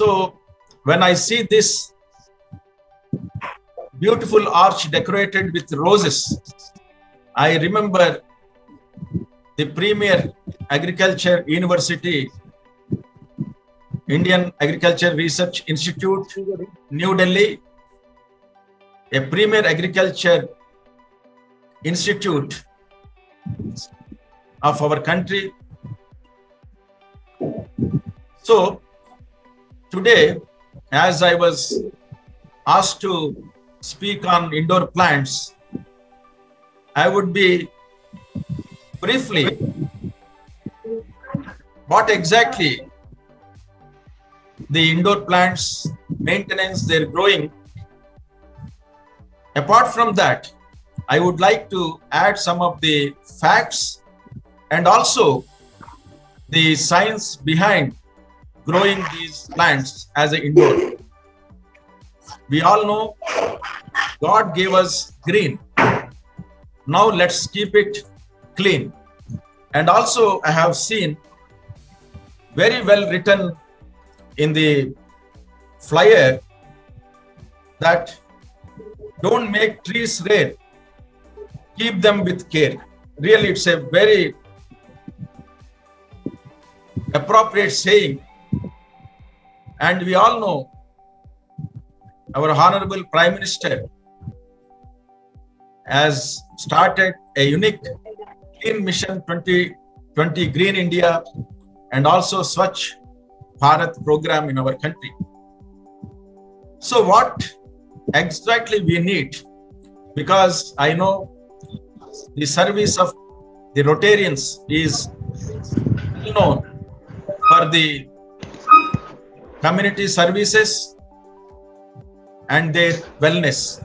So when I see this beautiful arch decorated with roses, I remember the premier agriculture university, Indian Agriculture Research Institute, New Delhi, a premier agriculture institute of our country. So today, as I was asked to speak on indoor plants, I would be briefly what exactly the indoor plants maintenance, their growing. Apart from that, I would like to add some of the facts and also the science behind growing these plants as an indoor. We all know God gave us green. Now let's keep it clean. And also I have seen very well written in the flyer that don't make trees rare, keep them with care. Really, it's a very appropriate saying. And we all know our Honorable Prime Minister has started a unique Clean Mission 2020 Green India and also Swachh Bharat program in our country. So what exactly we need? Because I know the service of the Rotarians is well known for the community services and their wellness.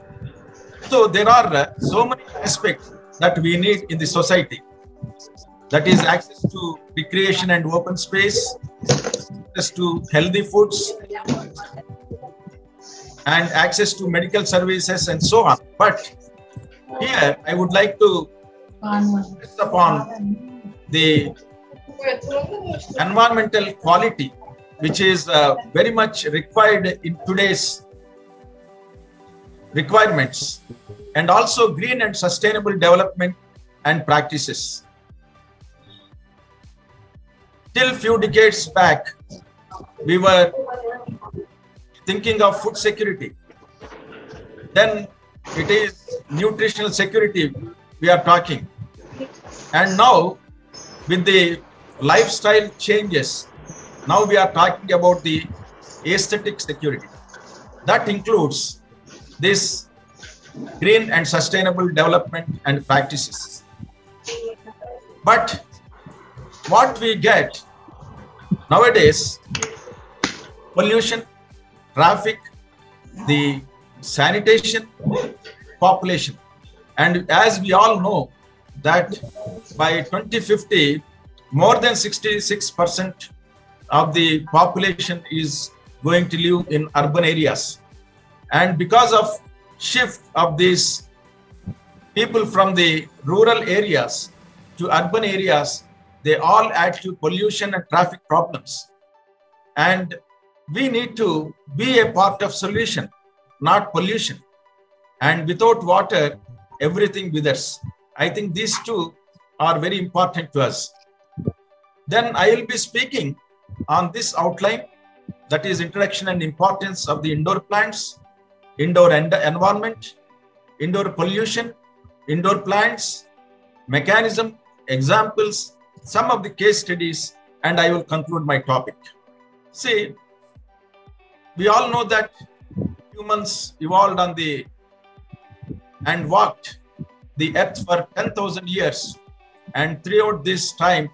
So there are so many aspects that we need in the society. That is access to recreation and open space, access to healthy foods, and access to medical services and so on. But here I would like to stress upon the environmental quality, which is very much required in today's requirements, and also green and sustainable development and practices. Till few decades back, we were thinking of food security. Then it is nutritional security we are talking. And now with the lifestyle changes, now we are talking about the aesthetic security. That includes this green and sustainable development and practices. But what we get nowadays, pollution, traffic, the sanitation, population. And as we all know that by 2050, more than 66% of the population is going to live in urban areas. And because of shift of these people from the rural areas to urban areas, they all add to pollution and traffic problems. And we need to be a part of solution, not pollution. And without water, everything withers. I think these two are very important to us. Then I will be speaking on this outline, that is introduction and importance of the indoor plants, indoor environment, indoor pollution, indoor plants, mechanism, examples, some of the case studies, and I will conclude my topic. See, we all know that humans evolved on the and walked the earth for 10,000 years, and throughout this time,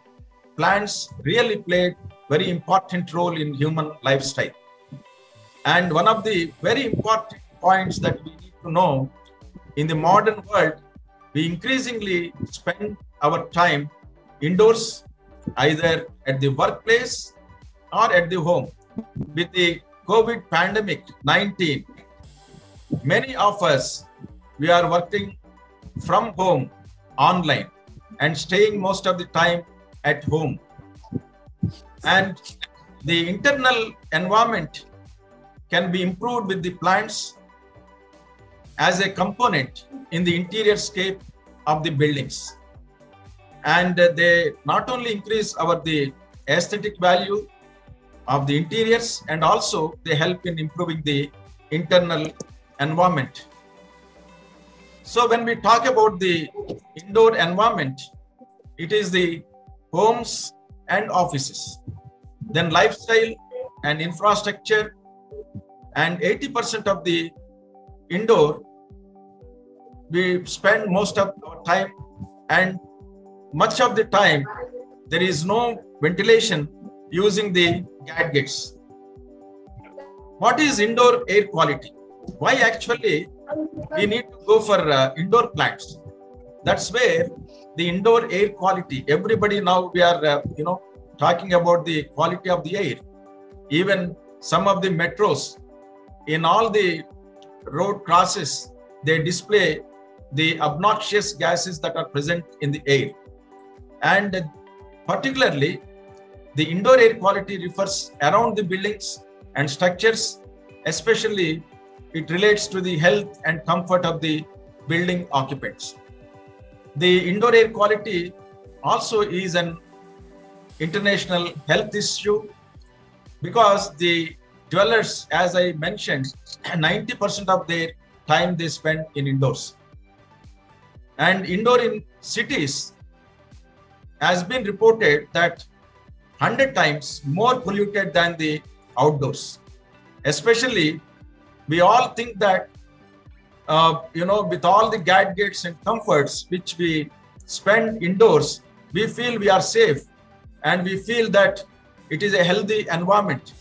plants really played very important role in human lifestyle. And one of the very important points that we need to know, in the modern world, we increasingly spend our time indoors, either at the workplace or at the home. With the COVID pandemic 19, many of us, we are working from home online and staying most of the time at home. And the internal environment can be improved with the plants as a component in the interior scape of the buildings. And they not only increase the aesthetic value of the interiors, and also they help in improving the internal environment. So when we talk about the indoor environment, it is the homes and offices, then lifestyle and infrastructure, and 80% of the indoor we spend most of our time, and much of the time there is no ventilation using the gadgets. What is indoor air quality? Why actually we need to go for indoor plants? That's where the indoor air quality, everybody now we are talking about the quality of the air. Even some of the metros, in all the road crosses, they display the obnoxious gases that are present in the air. And particularly the indoor air quality refers around the buildings and structures, especially it relates to the health and comfort of the building occupants. The indoor air quality also is an international health issue, because the dwellers, as I mentioned, 90% of their time they spend in indoors. And indoor in cities has been reported that 100 times more polluted than the outdoors. Especially, we all think that, with all the gadgets and comforts which we spend indoors, we feel we are safe and we feel that it is a healthy environment,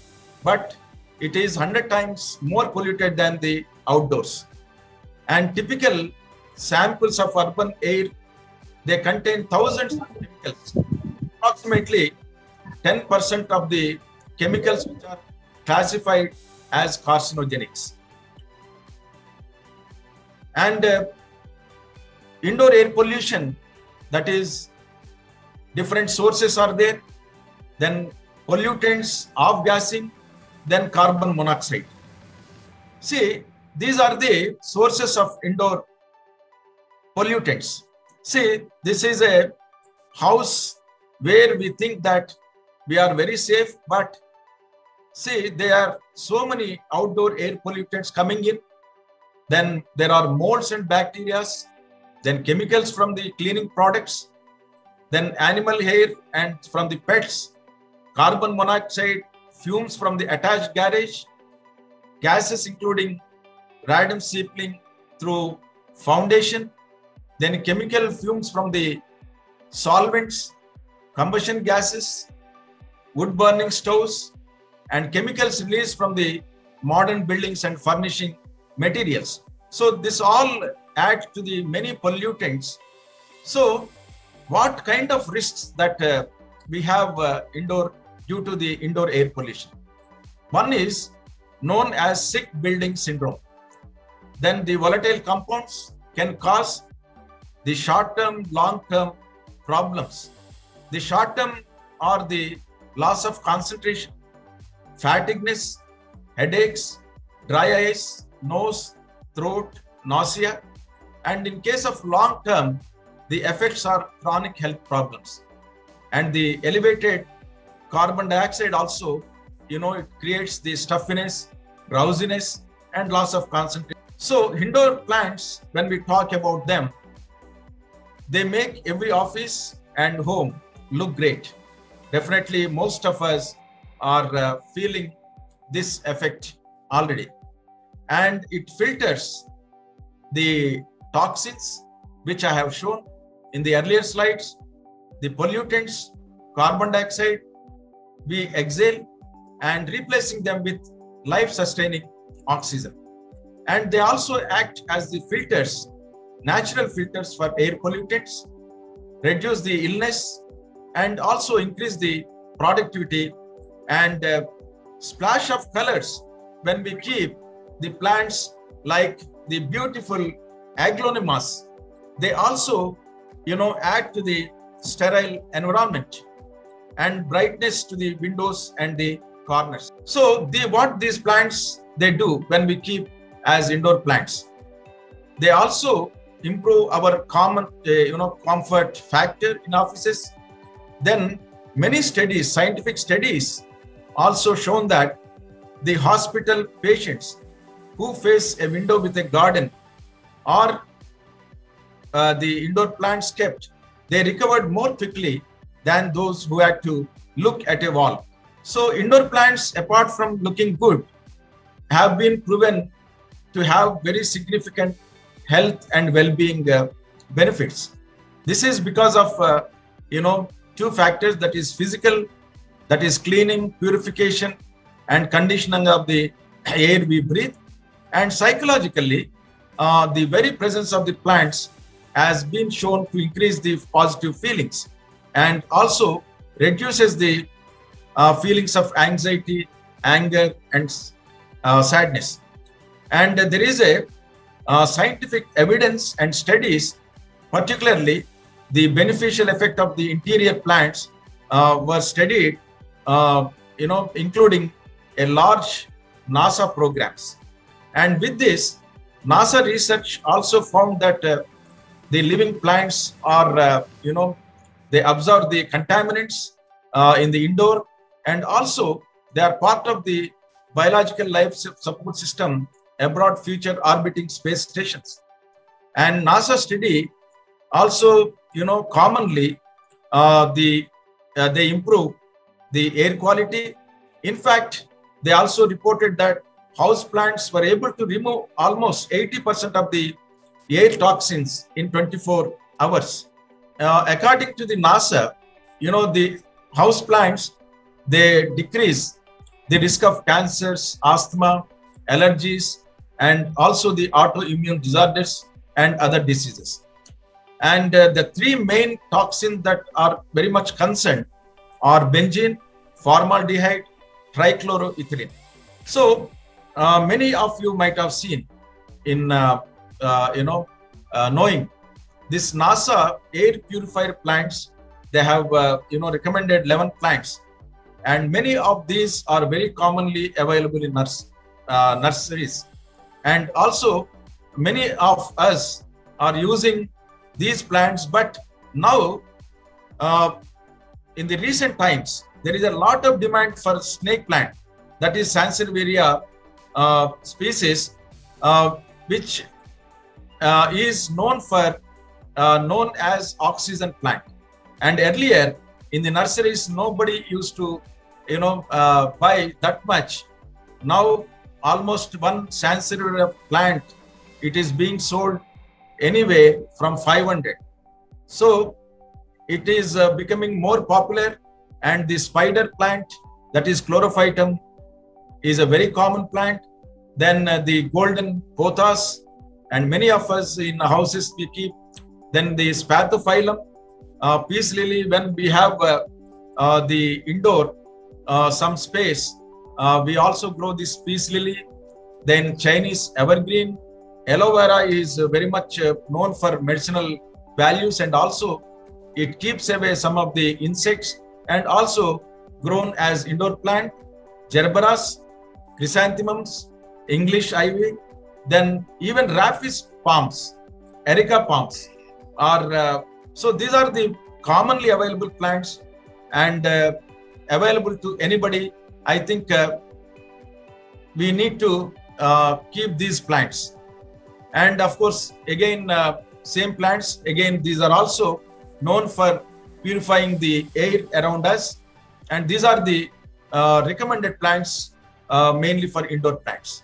but it is 100 times more polluted than the outdoors. And typical samples of urban air, they contain thousands of chemicals, approximately 10% of the chemicals which are classified as carcinogenics. And indoor air pollution, that is, different sources are there, then pollutants, off-gassing, then carbon monoxide. See, these are the sources of indoor pollutants. See, this is a house where we think that we are very safe, but see, there are so many outdoor air pollutants coming in. Then there are molds and bacteria, then chemicals from the cleaning products, then animal hair and from the pets, carbon monoxide, fumes from the attached garage, gases including radon seeping through foundation, then chemical fumes from the solvents, combustion gases, wood burning stoves, and chemicals released from the modern buildings and furnishing materials. So this all adds to the many pollutants. So what kind of risks that we have indoor due to the indoor air pollution? One is known as sick building syndrome. Then the volatile compounds can cause the short-term, long-term problems. The short-term are the loss of concentration, fatigueness, headaches, dry eyes, nose, throat, nausea. And in case of long-term, the effects are chronic health problems. And the elevated carbon dioxide also, it creates the stuffiness, drowsiness, and loss of concentration. So indoor plants, when we talk about them, they make every office and home look great. Definitely, most of us are feeling this effect already. And it filters the toxins, which I have shown in the earlier slides, the pollutants, carbon dioxide, we exhale, and replacing them with life-sustaining oxygen. And they also act as the filters, natural filters for air pollutants, reduce the illness, and also increase the productivity and splash of colors when we keep the plants like the beautiful aglaonemas. They also, add to the sterile environment and brightness to the windows and the corners. So what these plants they do when we keep as indoor plants. They also improve our common, comfort factor in offices. Then many studies, scientific studies, also shown that the hospital patients who face a window with a garden or the indoor plants kept, they recovered more quickly than those who had to look at a wall. So indoor plants, apart from looking good, have been proven to have very significant health and well-being benefits. This is because of two factors, that is physical, that is cleaning, purification and conditioning of the air we breathe, and psychologically the very presence of the plants has been shown to increase the positive feelings and also reduces the feelings of anxiety, anger and sadness. And there is a scientific evidence and studies, particularly the beneficial effect of the interior plants were studied, including a large NASA programs. And with this, NASA research also found that the living plants are, they absorb the contaminants in the indoor, and also they are part of the biological life support system aboard future orbiting space stations. And NASA study also, commonly they improve the air quality. In fact, they also reported that house plants were able to remove almost 80% of the air toxins in 24 hours. According to the NASA, the house plants, they decrease the risk of cancers, asthma, allergies, and also the autoimmune disorders and other diseases. And the three main toxins that are very much concerned are benzene, formaldehyde, trichloroethylene. So many of you might have seen in knowing this NASA air purifier plants. They have recommended 11 plants, and many of these are very commonly available in nurseries. And also many of us are using these plants, but now in the recent times there is a lot of demand for snake plant, that is Sansevieria species, which is known as oxygen plant. And earlier in the nurseries, nobody used to buy that much. Now almost one Sansevieria plant, it is being sold anyway from 500. So it is becoming more popular. And the spider plant, that is Chlorophytum, is a very common plant. Then the golden pothos, and many of us in houses we keep. Then the Spathiphyllum, peace lily. When we have the indoor some space, we also grow this peace lily. Then Chinese evergreen. Aloe vera is very much known for medicinal values, and also it keeps away some of the insects, and also grown as indoor plant. Gerberas, chrysanthemums, English ivy, then even rhapis palms, erica palms are, so these are the commonly available plants and available to anybody. I think we need to keep these plants. And of course, again, same plants, again, these are also known for purifying the air around us. And these are the recommended plants mainly for indoor plants.